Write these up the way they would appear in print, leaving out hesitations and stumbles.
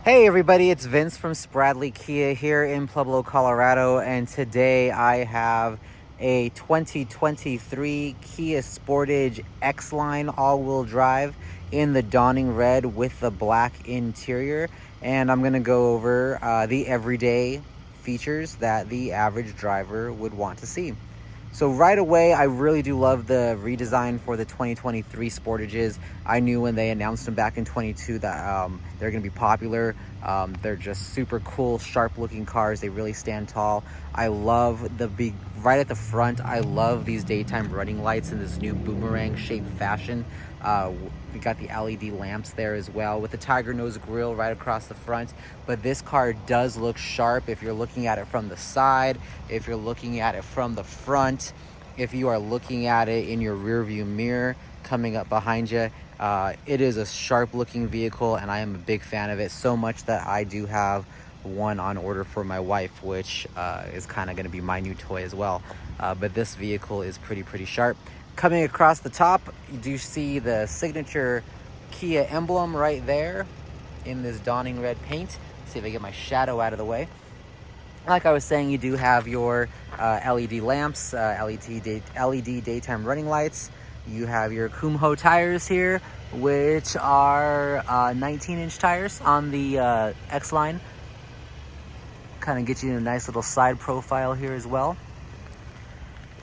Hey everybody, it's Vince from Spradley Kia here in Pueblo, Colorado, and today I have a 2023 Kia Sportage X-Line all-wheel drive in the dawning red with the black interior, and I'm going to go over the everyday features that the average driver would want to see. So right away, I really do love the redesign for the 2023 Sportages. I knew when they announced them back in 22 that they're going to be popular. They're just super cool, sharp-looking cars. They really stand tall. I love the big, right at the front, I love these daytime running lights in this new boomerang-shaped fashion. We got the LED lamps there as well with the tiger nose grille right across the front. But this car does look sharp if you're looking at it from the side, if you're looking at it from the front, if you are looking at it in your rear view mirror coming up behind you. It is a sharp looking vehicle and I am a big fan of it, so much that I do have one on order for my wife, which is kind of going to be my new toy as well. But this vehicle is pretty sharp. Coming across the top, you do see the signature Kia emblem right there in this dawning red paint. Let's see if I get my shadow out of the way. Like I was saying, you do have your LED lamps, LED daytime running lights. You have your Kumho tires here, which are 19-inch tires on the X-Line. Kind of get you in a nice little side profile here as well.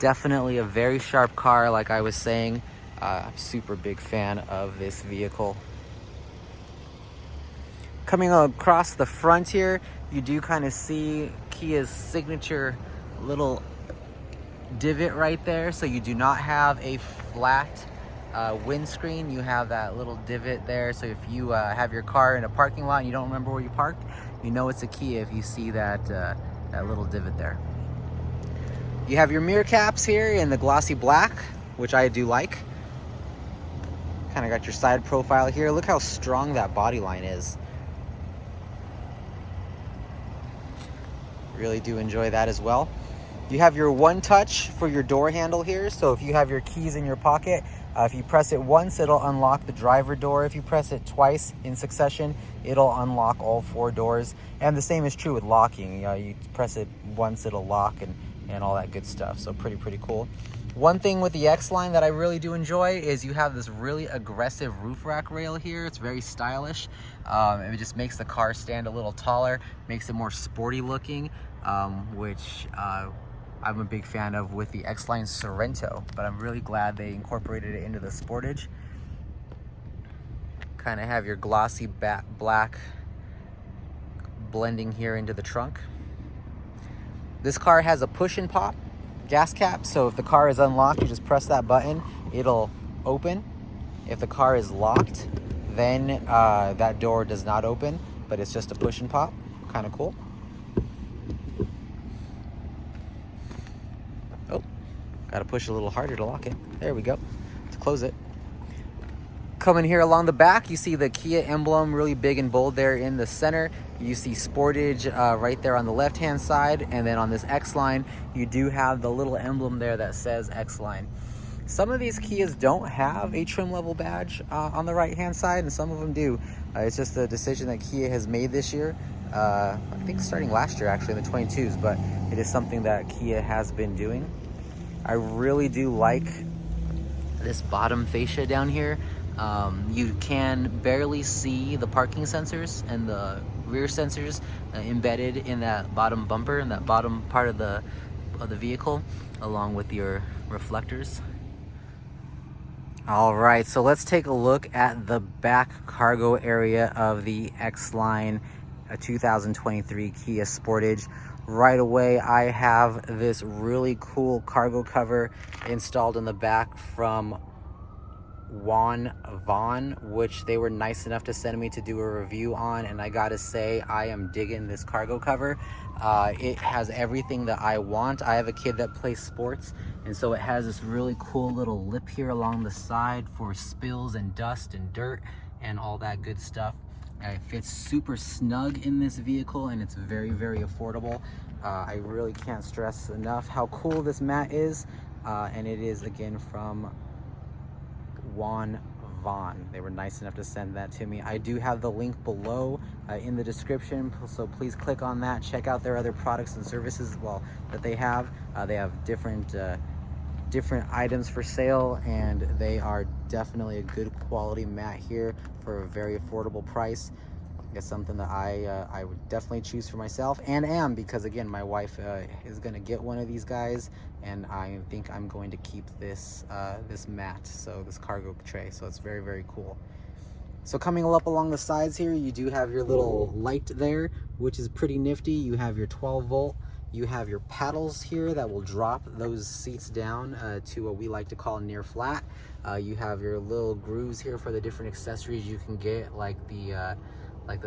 Definitely a very sharp car, like I was saying. I'm super big fan of this vehicle. Coming across the front here, you do kind of see Kia's signature little divot right there. So you do not have a flat windscreen. You have that little divot there. So if you have your car in a parking lot and you don't remember where you parked, you know it's a Kia if you see that little divot there. You have your mirror caps here in the glossy black, which I do like. Kind of got your side profile here. Look how strong that body line is. Really do enjoy that as well. You have your one touch for your door handle here. So if you have your keys in your pocket, if you press it once, it'll unlock the driver door. If you press it twice in succession, it'll unlock all 4 doors. And the same is true with locking. You press it once, it'll lock and all that good stuff. So pretty cool. One thing with the X-Line that I really do enjoy is you have this really aggressive roof rack rail here. It's very stylish. It just makes the car stand a little taller, makes it more sporty looking, which I'm a big fan of with the X-Line Sorento, but I'm really glad they incorporated it into the Sportage. Kind of have your glossy black blending here into the trunk. This car has a push and pop gas cap, so if the car is unlocked, you just press that button, it'll open. If the car is locked, then that door does not open, but it's just a push and pop. Kind of cool. Oh, gotta push a little harder to lock it. There we go, to close it. Coming here along the back, you see the Kia emblem really big and bold there in the center. You see Sportage right there on the left-hand side, and then on this X-Line, you do have the little emblem there that says X-Line. Some of these Kias don't have a trim level badge on the right-hand side, and some of them do. It's just a decision that Kia has made this year. I think starting last year, actually, in the 22s, but it is something that Kia has been doing. I really do like this bottom fascia down here. You can barely see the parking sensors and the rear sensors embedded in that bottom bumper, in that bottom part of the vehicle, along with your reflectors. All right, so let's take a look at the back cargo area of the X-Line 2023 Kia Sportage. Right away, I have this really cool cargo cover installed in the back from Vaughn, which they were nice enough to send me to do a review on, and I gotta say, I am digging this cargo cover. It has everything that I want. I have a kid that plays sports, and so it has this really cool little lip here along the side for spills and dust and dirt and all that good stuff. It fits super snug in this vehicle, and it's very affordable. I really can't stress enough how cool this mat is, and it is again from Vaughn. They were nice enough to send that to me. I do have the link below in the description, so please click on that. Check out their other products and services, well, that they have. They have different items for sale, and they are definitely a good quality mat here for a very affordable price. It's something that I would definitely choose for myself, and am, because again, my wife is gonna get one of these guys, and I think I'm going to keep this this mat, so this cargo tray. So it's very, very cool. So coming up along the sides here, you do have your little light there, which is pretty nifty. You have your 12 volt. You have your paddles here that will drop those seats down to what we like to call near flat. You have your little grooves here for the different accessories you can get, like the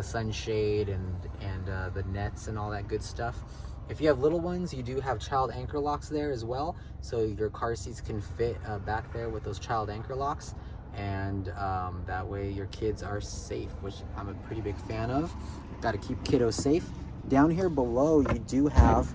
sunshade and the nets and all that good stuff. If you have little ones, you do have child anchor locks there as well, so your car seats can fit back there with those child anchor locks, and that way your kids are safe, which I'm a pretty big fan of. Got to keep kiddos safe. Down here below, you do have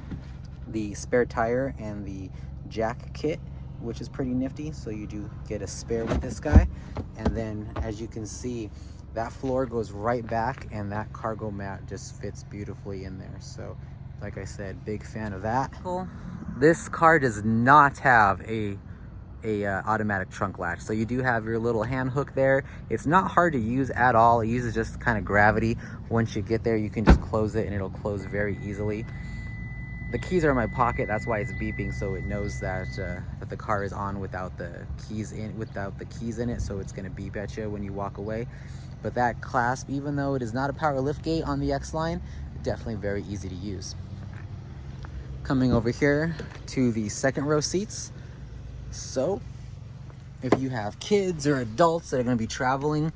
the spare tire and the jack kit, which is pretty nifty, so you do get a spare with this guy. And then, as you can see, that floor goes right back, and that cargo mat just fits beautifully in there. So like I said, big fan of that. Cool. This car does not have a automatic trunk latch, so you do have your little hand hook there. It's not hard to use at all. It uses just kind of gravity. Once you get there, you can just close it and it'll close very easily. The keys are in my pocket, that's why it's beeping, so it knows that that the car is on without the keys in it, so it's going to beep at you when you walk away. But that clasp, even though it is not a power lift gate on the X-Line, definitely very easy to use. Coming over here to the second row seats. So if you have kids or adults that are going to be traveling,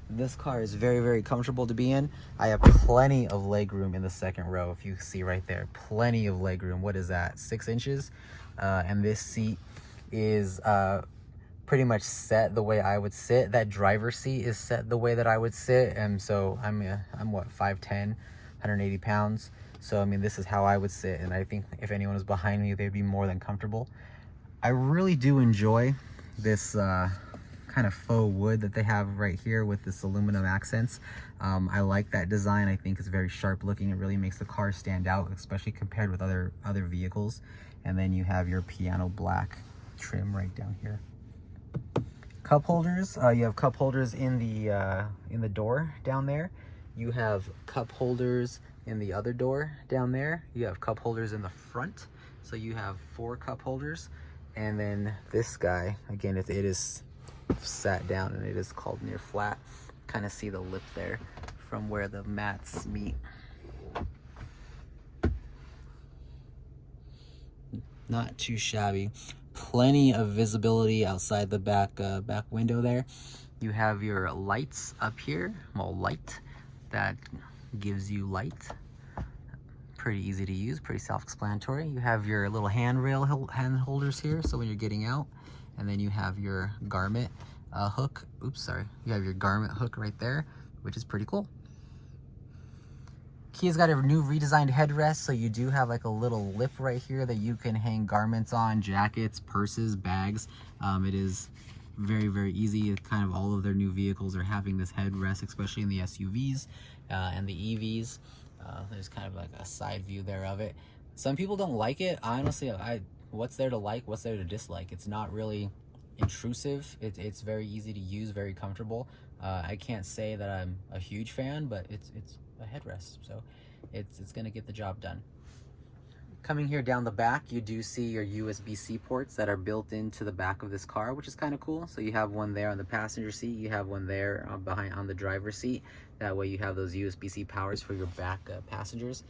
this car is very, very comfortable to be in. I have plenty of leg room in the second row. If you see right there, plenty of leg room. What is that, 6 inches? And this seat is pretty much set the way I would sit. That driver's seat is set the way that I would sit, and so I'm what, 5'10", 180 pounds. So I mean, this is how I would sit, and I think if anyone was behind me, they'd be more than comfortable. I really do enjoy this kind of faux wood that they have right here with this aluminum accents. I like that design. I think it's very sharp looking. It really makes the car stand out, especially compared with other vehicles. And then you have your piano black trim right down here. Cup holders. You have cup holders in the door down there. You have cup holders in the other door down there. You have cup holders in the front. So you have 4 cup holders. And then this guy, again, it is sat down and it is called near flat. Kind of see the lip there from where the mats meet. Not too shabby. Plenty of visibility outside the back window there. You have your lights up here. Well, light that gives you light. Pretty easy to use, pretty self-explanatory. You have your little hand holders here, so when you're getting out, and then you have your garment hook. You have your garment hook right there, which is pretty cool. Kia's got a new redesigned headrest, so you do have like a little lip right here that you can hang garments on, jackets, purses, bags. It is very, very easy. Kind of all of their new vehicles are having this headrest, especially in the SUVs and the EVs. There's kind of like a side view there of it. Some people don't like it. Honestly, what's there to like? What's there to dislike? It's not really intrusive. It's very easy to use, very comfortable. I can't say that I'm a huge fan, but it's a headrest, so it's gonna get the job done. Coming here down the back, you do see your USB-C ports that are built into the back of this car, which is kind of cool. So you have one there on the passenger seat, you have one there behind on the driver's seat. That way you have those USB-C powers for your back passengers.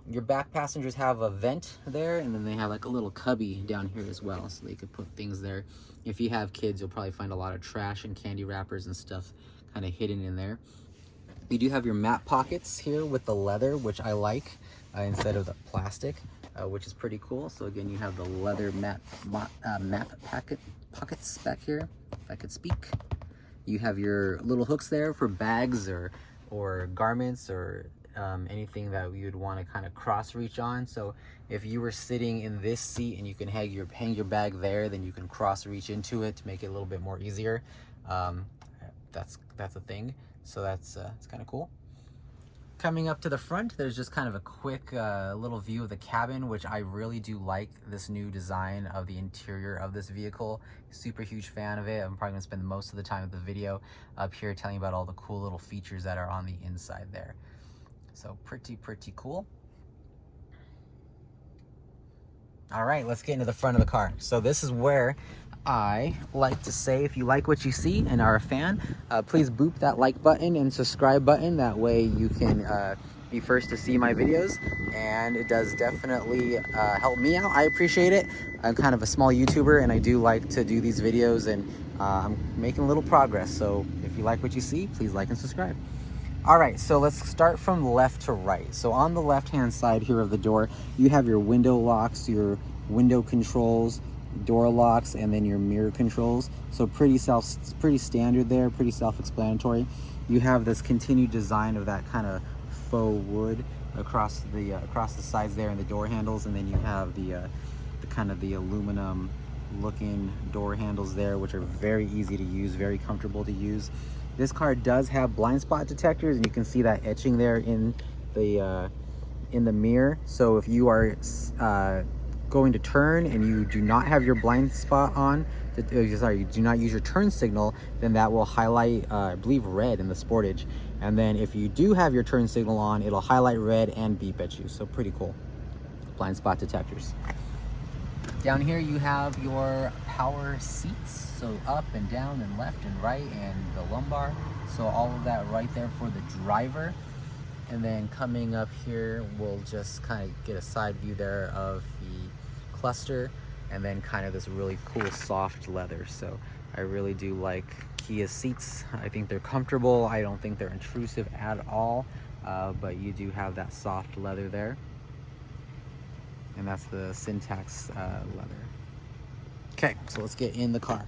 Your back passengers have a vent there, and then they have like a little cubby down here as well, so they could put things there. If you have kids, you'll probably find a lot of trash and candy wrappers and stuff kind of hidden in there. You do have your mat pockets here with the leather, which I like, instead of the plastic, which is pretty cool. So again, you have the leather map pockets back here, if I could speak. You have your little hooks there for bags or garments or anything that you would want to kind of cross reach on. So if you were sitting in this seat and you can hang your bag there, then you can cross reach into it to make it a little bit more easier. that's a thing. So that's it's kind of cool. Coming up to the front, there's just kind of a quick little view of the cabin, which I really do like this new design of the interior of this vehicle. Super huge fan of it. I'm probably gonna spend most of the time of the video up here telling you about all the cool little features that are on the inside there. So pretty cool. All right, let's get into the front of the car. So this is where I like to say, if you like what you see and are a fan, please boop that like button and subscribe button. That way you can be first to see my videos, and it does definitely help me out. I appreciate it. I'm kind of a small YouTuber, and I do like to do these videos, and I'm making a little progress. So if you like what you see, please like and subscribe. All right, so let's start from left to right. So on the left-hand side here of the door, you have your window locks, your window controls, door locks, and then your mirror controls. So pretty standard there, pretty self-explanatory. You have this continued design of that kind of faux wood across the sides there and the door handles, and then you have the kind of the aluminum looking door handles there, which are very easy to use, very comfortable to use. This car does have blind spot detectors, and you can see that etching there in the mirror. So if you are going to turn and you do not have your blind spot on, you do not use your turn signal, then that will highlight, I believe, red in the Sportage. And then if you do have your turn signal on, it'll highlight red and beep at you. So pretty cool. Blind spot detectors. Down here you have your power seats, so up and down and left and right, and the lumbar. So all of that right there for the driver. And then coming up here, we'll just kind of get a side view there of the cluster, and then kind of this really cool soft leather. So I really do like Kia seats. I think they're comfortable. I don't think they're intrusive at all, but you do have that soft leather there. And that's the Syntax leather. Okay, so let's get in the car.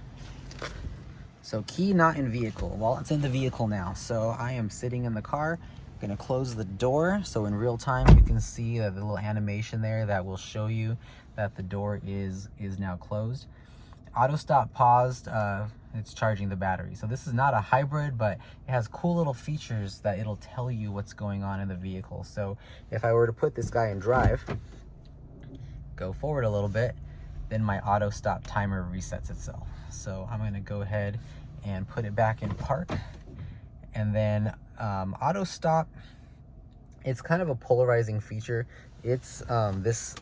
So key not in vehicle. Well, it's in the vehicle now. So I am sitting in the car. I'm gonna close the door. So in real time, you can see that the little animation there that will show you that the door is now closed. Auto stop paused. It's charging the battery. So this is not a hybrid, but it has cool little features that it'll tell you what's going on in the vehicle. So if I were to put this guy in drive, go forward a little bit, then my auto stop timer resets itself. So I'm going to go ahead and put it back in park, and then auto stop, it's kind of a polarizing feature. It's this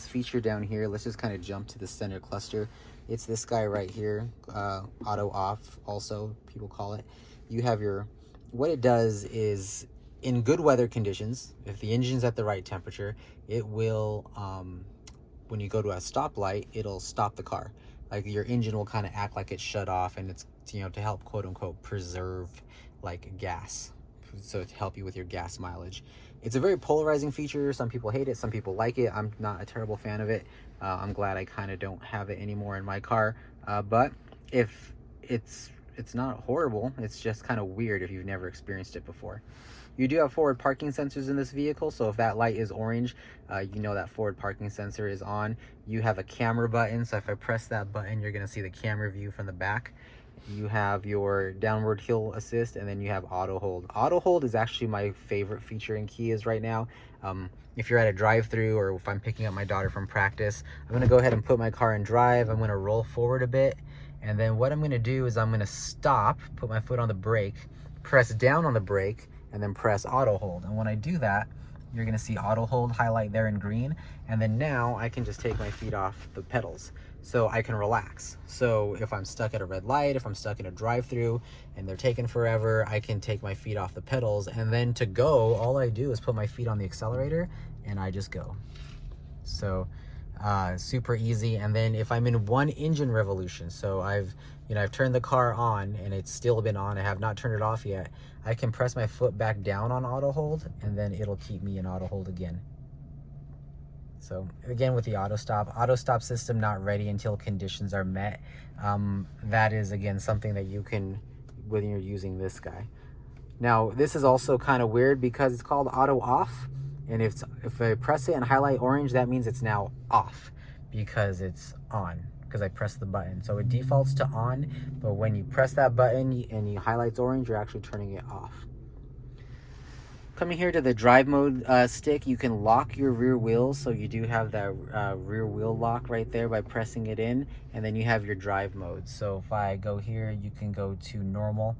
feature down here. Let's just kind of jump to the center cluster. It's this guy right here, auto off also people call it. You have your, what it does is, in good weather conditions, if the engine's at the right temperature, it will when you go to a stoplight, it'll stop the car. Like your engine will kind of act like it's shut off, and it's, you know, to help quote unquote preserve like gas. So to help you with your gas mileage. It's a very polarizing feature. Some people hate it, some people like it. I'm not a terrible fan of it. I'm glad I kind of don't have it anymore in my car. But if it's not horrible, it's just kind of weird if you've never experienced it before. You do have forward parking sensors in this vehicle, so if that light is orange, you know that forward parking sensor is on. You have a camera button, so if I press that button, you're going to see the camera view from the back. You have your downward hill assist, and then you have auto hold. Auto hold is actually my favorite feature in Kias right now. If you're at a drive-through, or if I'm picking up my daughter from practice, I'm going to go ahead and put my car in drive. I'm going to roll forward a bit, and then what I'm going to do is I'm going to stop, put my foot on the brake, press down on the brake, and then press auto hold. And when I do that, you're gonna see auto hold highlight there in green. And then now I can just take my feet off the pedals, so I can relax. So if I'm stuck at a red light, if I'm stuck in a drive-through and they're taking forever, I can take my feet off the pedals. And then to go, all I do is put my feet on the accelerator and I just go. So super easy. And then if I'm in one engine revolution, so I've turned the car on and it's still been on, I have not turned it off yet, I can press my foot back down on auto hold, and then it'll keep me in auto hold again. So again, with the auto stop system not ready until conditions are met. That is, again, something that you can, when you're using this guy. Now, this is also kind of weird because it's called auto off. And if I press it and highlight orange, that means it's now off because it's on because I pressed the button. So it defaults to on, but when you press that button and you highlights orange, you're actually turning it off. Coming here to the drive mode stick, you can lock your rear wheels. So you do have that rear wheel lock right there by pressing it in, and then you have your drive mode. So if I go here, you can go to normal,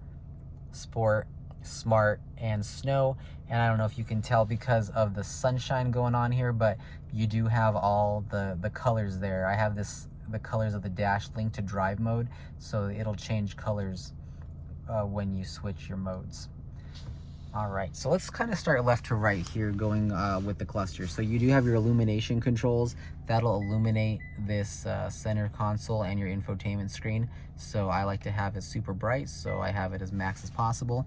sport, smart, and snow. And I don't know if you can tell because of the sunshine going on here, but you do have all the colors there. I have the colors of the dash linked to drive mode, so it'll change colors when you switch your modes. All right, so let's kind of start left to right here, going with the cluster. So you do have your illumination controls. That'll illuminate this center console and your infotainment screen. So I like to have it super bright, so I have it as max as possible.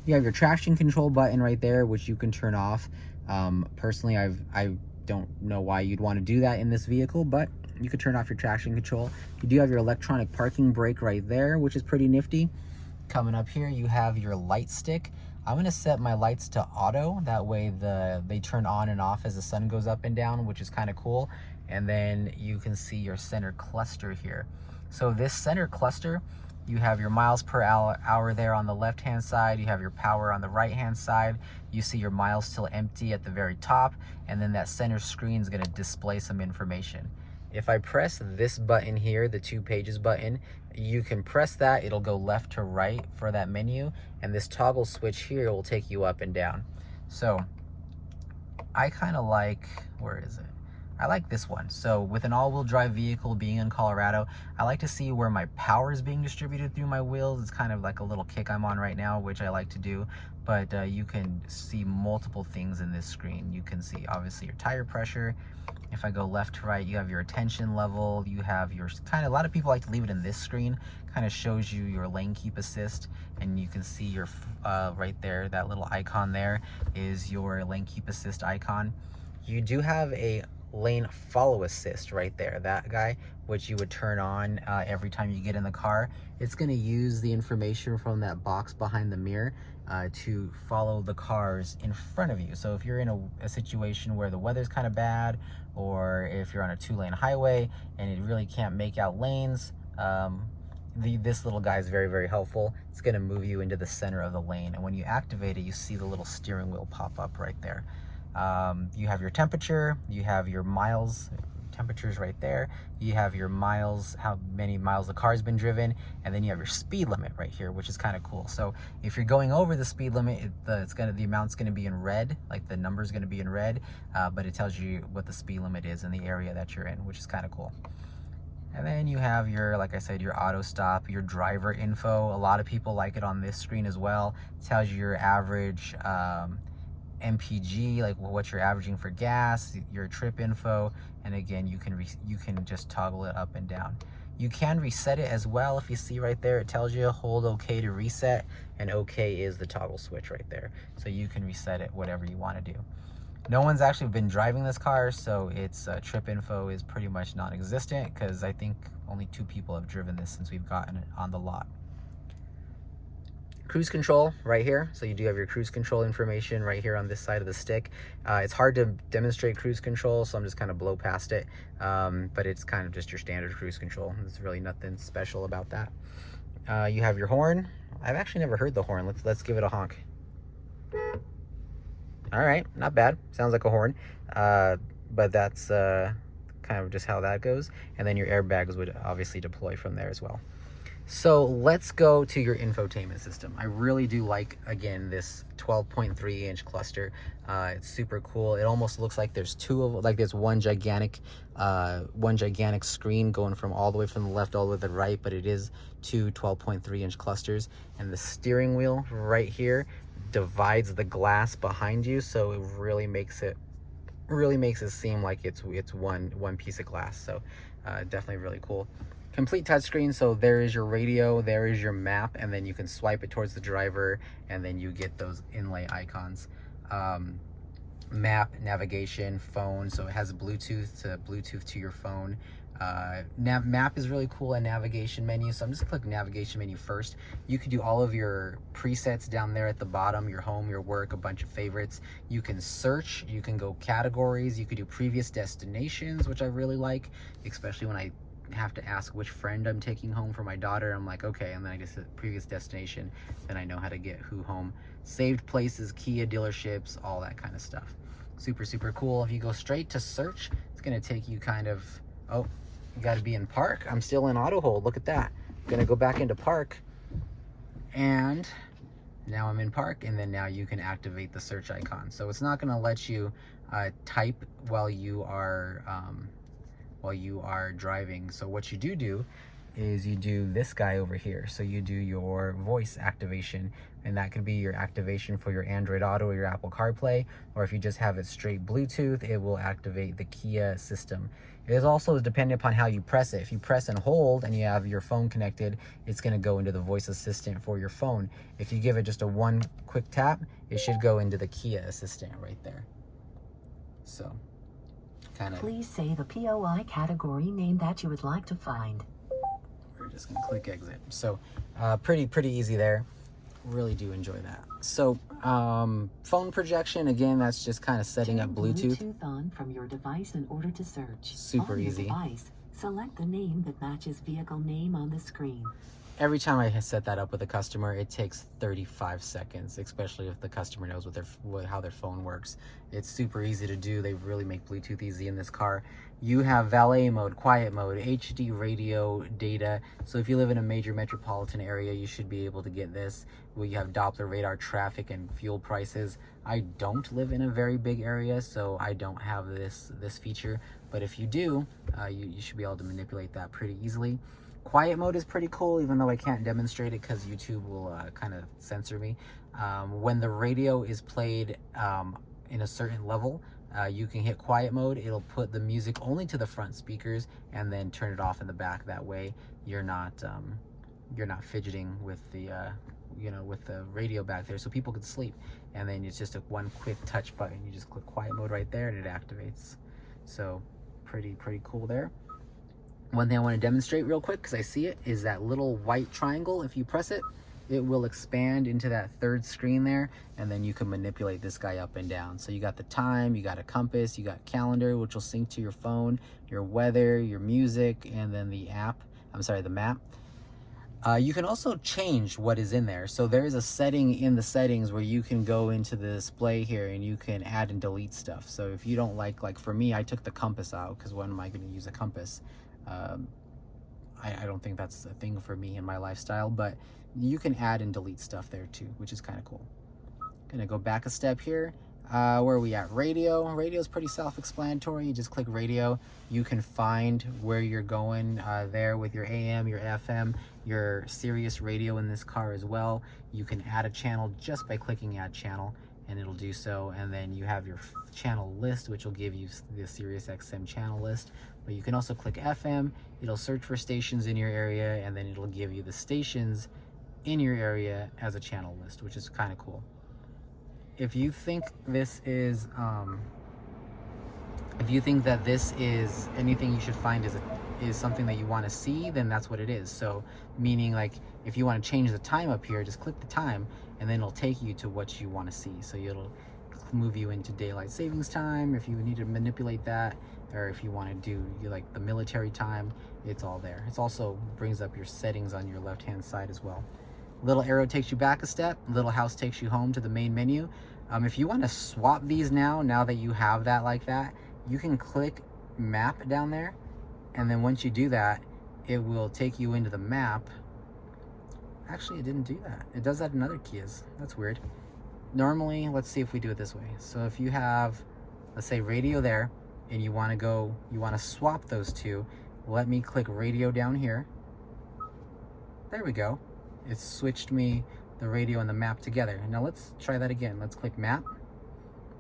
You have your traction control button right there, which you can turn off. Personally, I don't know why you'd want to do that in this vehicle, but you could turn off your traction control. You do have your electronic parking brake right there, which is pretty nifty. Coming up here, you have your light stick. I'm gonna set my lights to auto. That way they turn on and off as the sun goes up and down, which is kind of cool. And then you can see your center cluster here. So this center cluster, you have your miles per hour there on the left-hand side. You have your power on the right-hand side. You see your miles till empty at the very top. And then that center screen is gonna display some information. If I press this button here, the 2 pages button, you can press that, it'll go left to right for that menu, and this toggle switch here will take you up and down. So I kind of like, where is it? I like this one. So with an all-wheel drive vehicle being in Colorado, I like to see where my power is being distributed through my wheels. It's kind of like a little kick I'm on right now, which I like to do. But you can see multiple things in this screen. You can see obviously your tire pressure. If I go left to right, you have your attention level. You have your kind of, a lot of people like to leave it in this screen. Kind of shows you your lane keep assist, and you can see your right there, that little icon there is your lane keep assist icon. You do have a lane follow assist right there, that guy, which you would turn on every time you get in the car. It's going to use the information from that box behind the mirror to follow the cars in front of you. So if you're in a situation where the weather's kind of bad, or if you're on a 2-lane highway and it really can't make out lanes, this little guy is very, very helpful. It's going to move you into the center of the lane, and when you activate it, you see the little steering wheel pop up right there. You have your temperature, you have your miles, temperatures right there, you have your miles, how many miles the car's been driven, and then you have your speed limit right here, which is kind of cool. So if you're going over the speed limit, the amount's going to be in red, like the number's going to be in red, but it tells you what the speed limit is in the area that you're in, which is kind of cool. And then you have your, like I said, your auto stop, your driver info. A lot of people like it on this screen as well. It tells you your average MPG, like what you're averaging for gas, your trip info, and again, you can just toggle it up and down. You can reset it as well. If you see right there, it tells you hold OK to reset, and OK is the toggle switch right there. So you can reset it whatever you want to do. No one's actually been driving this car, so its trip info is pretty much non-existent, because I think only 2 people have driven this since we've gotten it on the lot. Cruise control right here. So you do have your cruise control information right here on this side of the stick. It's hard to demonstrate cruise control, so I'm just kind of blow past it. But it's kind of just your standard cruise control. There's really nothing special about that. You have your horn. I've actually never heard the horn. Let's give it a honk. All right, not bad. Sounds like a horn. But that's kind of just how that goes. And then your airbags would obviously deploy from there as well. So let's go to your infotainment system. I really do like, again, this 12.3-inch cluster. It's super cool. It almost looks like there's two of, like there's one gigantic screen going from all the way from the left all the way to the right, but it is two 12.3-inch clusters. And the steering wheel right here divides the glass behind you, so it really makes it seem like it's one piece of glass. So definitely really cool. Complete touchscreen, so there is your radio, there is your map, and then you can swipe it towards the driver, and then you get those inlay icons. Map, navigation, phone, so it has Bluetooth to your phone. Map is really cool, and navigation menu, so I'm just clicking navigation menu first. You can do all of your presets down there at the bottom, your home, your work, a bunch of favorites. You can search, you can go categories, you could do previous destinations, which I really like, especially when I have to ask which friend I'm taking home for my daughter. I'm like, okay, and then I get to the previous destination, then I know how to get who home. Saved places, Kia dealerships, all that kind of stuff. Super, super cool. If you go straight to search, it's gonna take you kind of, oh, you gotta be in park. I'm still in auto hold, look at that. I'm gonna go back into park, and now I'm in park, and then now you can activate the search icon. So it's not gonna let you type while you are driving. So what you do is you do this guy over here. So you do your voice activation, and that could be your activation for your Android Auto or your Apple CarPlay, or if you just have it straight Bluetooth, it will activate the Kia system. It is also dependent upon how you press it. If you press and hold and you have your phone connected, it's gonna go into the voice assistant for your phone. If you give it just a one quick tap, it should go into the Kia assistant right there. So, kind of. Please say the POI category name that you would like to find. We're just gonna click exit. So, pretty easy there. Really do enjoy that. So, phone projection, again, that's just kind of setting up Bluetooth. Bluetooth on from your device in order to search. Super on easy. Your device, select the name that matches vehicle name on the screen. Every time I set that up with a customer, it takes 35 seconds, especially if the customer knows how their phone works. It's super easy to do. They really make Bluetooth easy in this car. You have valet mode, quiet mode, HD radio data. So if you live in a major metropolitan area, you should be able to get this. We have Doppler radar traffic and fuel prices. I don't live in a very big area, so I don't have this feature. But if you do, you should be able to manipulate that pretty easily. Quiet mode is pretty cool, even though I can't demonstrate it because YouTube will kind of censor me. When the radio is played in a certain level, you can hit quiet mode. It'll put the music only to the front speakers and then turn it off in the back. That way you're not fidgeting with the with the radio back there, so people could sleep. And then it's just a one quick touch button. You just click quiet mode right there and it activates. So pretty cool there. One thing I want to demonstrate real quick, because I see it, is that little white triangle. If you press it, it will expand into that third screen there, and then you can manipulate this guy up and down. So you got the time, you got a compass, you got calendar, which will sync to your phone, your weather, your music, and then the map. You can also change what is in there. So there is a setting in the settings where you can go into the display here and you can add and delete stuff. So if you don't like for me, I took the compass out because when am I going to use a compass? I don't think that's a thing for me in my lifestyle, but you can add and delete stuff there too, which is kind of cool. Gonna go back a step here. Where are we at? Radio. Radio is pretty self-explanatory. You just click radio. You can find where you're going there with your AM, your FM, your Sirius radio in this car as well. You can add a channel just by clicking add channel, and it'll do so. And then you have your channel list, which will give you the Sirius XM channel list. But you can also click FM. It'll search for stations in your area, and then it'll give you the stations in your area as a channel list, which is kind of cool. If you think this is that this is anything you should find is something that you want to see, then that's what it is. So meaning, like, if you want to change the time up here, just click the time and then it'll take you to what you want to see. So it'll move you into daylight savings time if you need to manipulate that, or if you want to do like the military time, it's all there. It also brings up your settings on your left hand side as well. Little arrow takes you back a step. Little house takes you home to the main menu. If you want to swap these now that you have that like that, you can click map down there, and then once you do that, it will take you into the map. Actually, it didn't do that. It does that in other Kias. That's weird. Normally, let's see if we do it this way. So if you have, let's say, radio there, and you want to swap those two, let me click radio down here. There we go. It switched me the radio and the map together. Now let's try that again. Let's click map.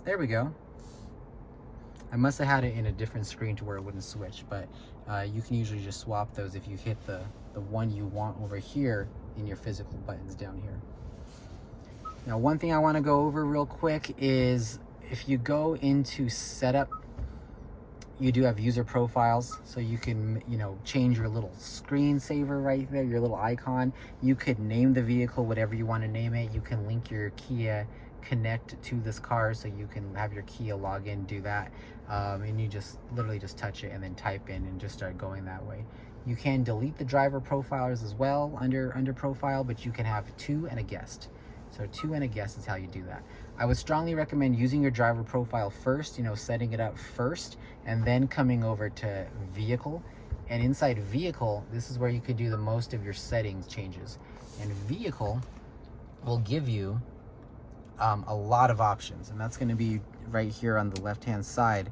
There we go. I must have had it in a different screen to where it wouldn't switch, but you can usually just swap those if you hit the one you want over here in your physical buttons down here. Now, one thing I want to go over real quick is if you go into setup, you do have user profiles, so you can, change your little screensaver right there, your little icon. You could name the vehicle whatever you want to name it. You can link your Kia Connect to this car, so you can have your Kia login, do that. And you just literally just touch it and then type in and just start going that way. You can delete the driver profiles as well under profile, but you can have 2 and a guest. So 2 and a guest is how you do that. I would strongly recommend using your driver profile first, setting it up first, and then coming over to vehicle. And inside vehicle, this is where you could do the most of your settings changes. And vehicle will give you a lot of options, and that's going to be right here on the left hand side,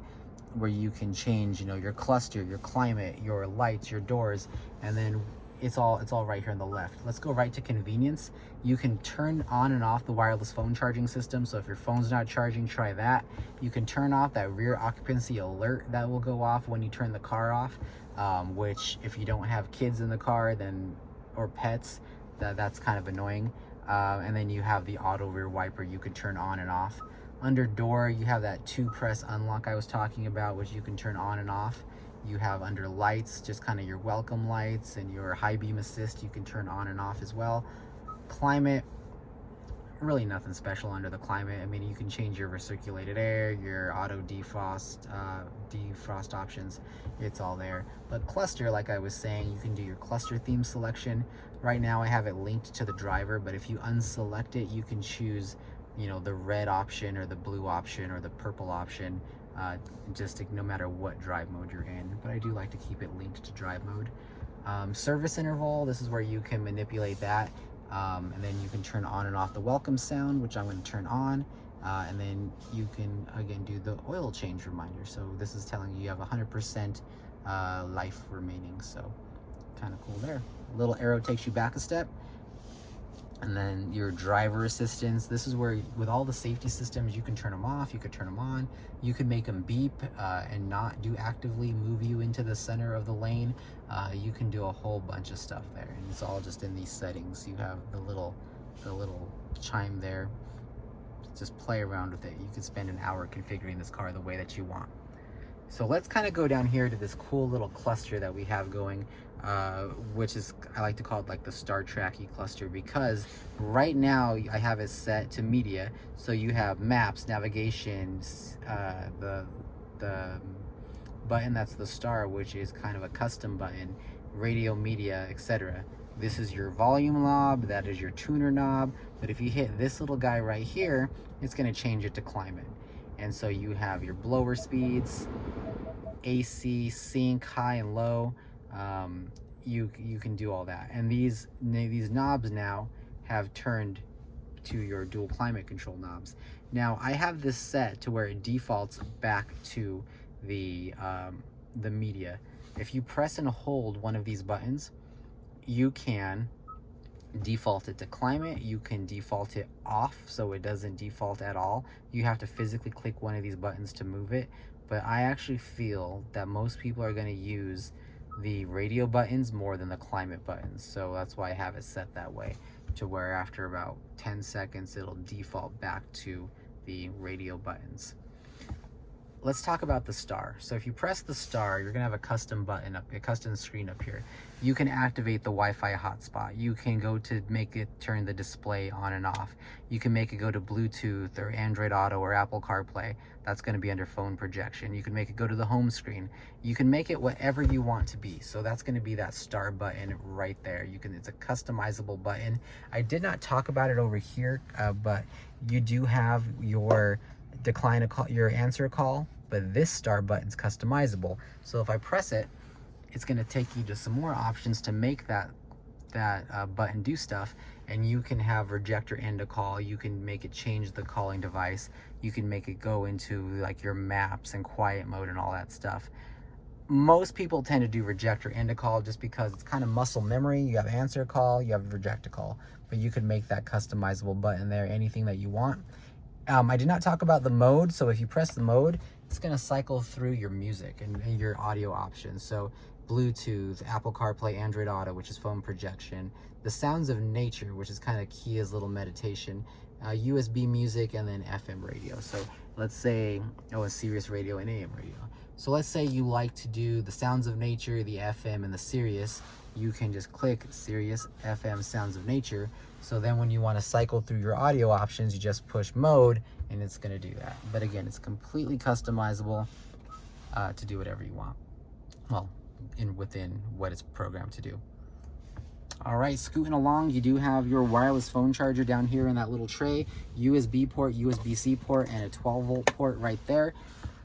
where you can change your cluster, your climate, your lights, your doors, and then it's all right here on the left. Let's go right to convenience. You can turn on and off the wireless phone charging system. So if your phone's not charging, try that. You can turn off that rear occupancy alert that will go off when you turn the car off, which if you don't have kids in the car or pets, that's kind of annoying. And then you have the auto rear wiper you can turn on and off. Under door, you have that 2-press unlock I was talking about, which you can turn on and off. You have under lights, just kind of your welcome lights and your high beam assist, you can turn on and off as well. Climate, really nothing special under the climate. I mean, you can change your recirculated air, your auto defrost options, it's all there. But cluster, like I was saying, you can do your cluster theme selection. Right now I have it linked to the driver, but if you unselect it, you can choose the red option or the blue option or the purple option, just no matter what drive mode you're in. But I do like to keep it linked to drive mode. Service interval, this is where you can manipulate that, and then you can turn on and off the welcome sound, which I'm going to turn on, and then you can again do the oil change reminder. So this is telling you have 100% life remaining, so kind of cool there. A little arrow takes you back a step. And then your driver assistance, this is where with all the safety systems, you can turn them off, you could turn them on, you could make them beep and not do actively move you into the center of the lane. You can do a whole bunch of stuff there, and it's all just in these settings. You have the little chime there. Just play around with it. You could spend an hour configuring this car the way that you want. So let's kind of go down here to this cool little cluster that we have going, which is, I like to call it like the Star Trek-y cluster, because right now I have it set to media. So you have maps, navigation, the button that's the star, which is kind of a custom button, radio, media, etc. This is your volume knob, that is your tuner knob. But if you hit this little guy right here, it's going to change it to climate. And so you have your blower speeds, AC, sync, high and low. You can do all that. And these knobs now have turned to your dual climate control knobs. Now I have this set to where it defaults back to the media. If you press and hold one of these buttons, you can default it to climate, you can default it off so it doesn't default at all. You have to physically click one of these buttons to move it, but I actually feel that most people are going to use the radio buttons more than the climate buttons, so that's why I have it set that way, to where after about 10 seconds it'll default back to the radio buttons. Let's talk about the star. So if you press the star, you're gonna have a custom button up, a custom screen up here. You can activate the Wi-Fi hotspot. You can go to make it turn the display on and off. You can make it go to Bluetooth or Android Auto or Apple CarPlay. That's gonna be under phone projection. You can make it go to the home screen. You can make it whatever you want to be. So that's gonna be that star button right there. It's a customizable button. I did not talk about it over here, but you do have your decline a call, your answer a call, but this star button's customizable. So if I press it, it's going to take you to some more options to make that button do stuff. And you can have reject or end a call. You can make it change the calling device. You can make it go into like your maps and quiet mode and all that stuff. Most people tend to do reject or end a call just because it's kind of muscle memory. You have answer a call, you have reject a call, but you can make that customizable button there, anything that you want. I did not talk about the mode, so if you press the mode, it's going to cycle through your music and your audio options. So Bluetooth, Apple CarPlay, Android Auto, which is phone projection, the sounds of nature, which is kind of Kia's little meditation, USB music, and then FM radio. So let's say, a Sirius radio and AM radio. So let's say you like to do the sounds of nature, the FM, and the Sirius. You can just click Sirius FM Sounds of Nature. So then when you want to cycle through your audio options, you just push mode and it's going to do that. But again, it's completely customizable to do whatever you want. Well, within what it's programmed to do. All right, scooting along, you do have your wireless phone charger down here in that little tray, USB port, USB-C port, and a 12-volt port right there.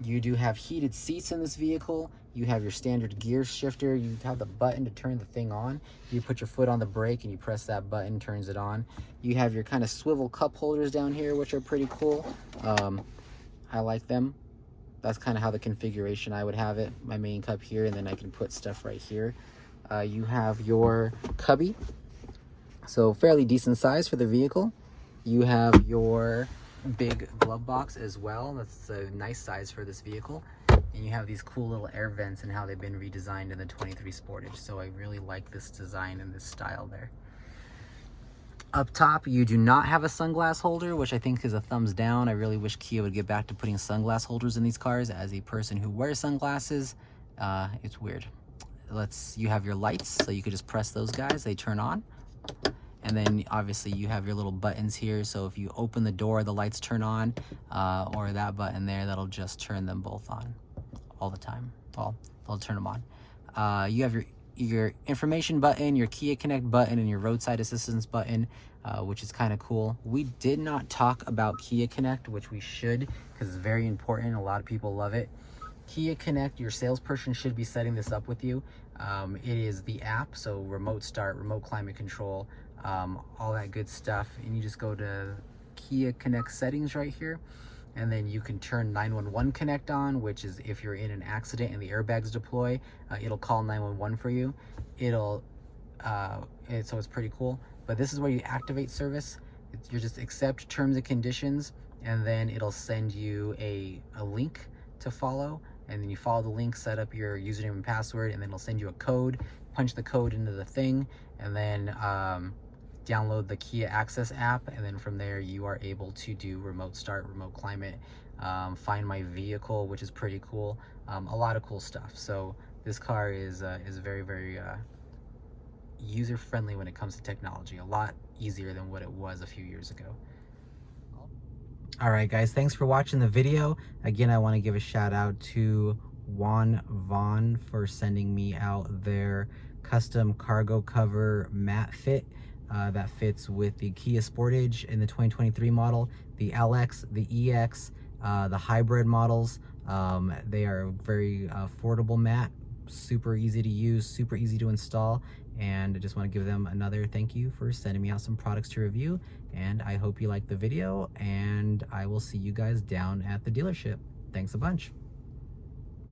You do have heated seats in this vehicle. You have your standard gear shifter. You have the button to turn the thing on. You put your foot on the brake and you press that button, turns it on. You have your kind of swivel cup holders down here, which are pretty cool. I like them. That's kind of how the configuration I would have it. My main cup here, and then I can put stuff right here. You have your cubby, so fairly decent size for the vehicle. You have your big glove box as well. That's a nice size for this vehicle. And you have these cool little air vents and how they've been redesigned in the 23 Sportage. So I really like this design and this style there. Up top, you do not have a sunglass holder, which I think is a thumbs down. I really wish Kia would get back to putting sunglass holders in these cars. As a person who wears sunglasses, it's weird. You have your lights, so you could just press those guys, they turn on. And then obviously you have your little buttons here, so if you open the door, the lights turn on, or that button there, that'll just turn them both on all the time. Well, they'll turn them on. You have your information button, your Kia Connect button, and your roadside assistance button, which is kind of cool. We did not talk about Kia Connect, which we should, because it's very important. A lot of people love it. Kia Connect, your salesperson should be setting this up with you. It is the app, so remote start, remote climate control, all that good stuff. And you just go to Kia Connect settings right here, and then you can turn 911 Connect on, which is if you're in an accident and the airbags deploy, it'll call 911 for you. So it's pretty cool. But this is where you activate service. You just accept terms and conditions, and then it'll send you a link to follow. And then you follow the link, set up your username and password, and then it'll send you a code. Punch the code into the thing, and then download the Kia Access app, and then from there you are able to do remote start, remote climate, find my vehicle, which is pretty cool. A lot of cool stuff. So this car is very, very user-friendly when it comes to technology. A lot easier than what it was a few years ago. All right, guys, thanks for watching the video. Again, I want to give a shout out to Juan Vaughn for sending me out their custom cargo cover matte fit that fits with the Kia Sportage in the 2023 model, the LX, the EX, the hybrid models. They are very affordable matte, super easy to use, super easy to install, and I just want to give them another thank you for sending me out some products to review. And I hope you liked the video, and I will see you guys down at the dealership. Thanks a bunch.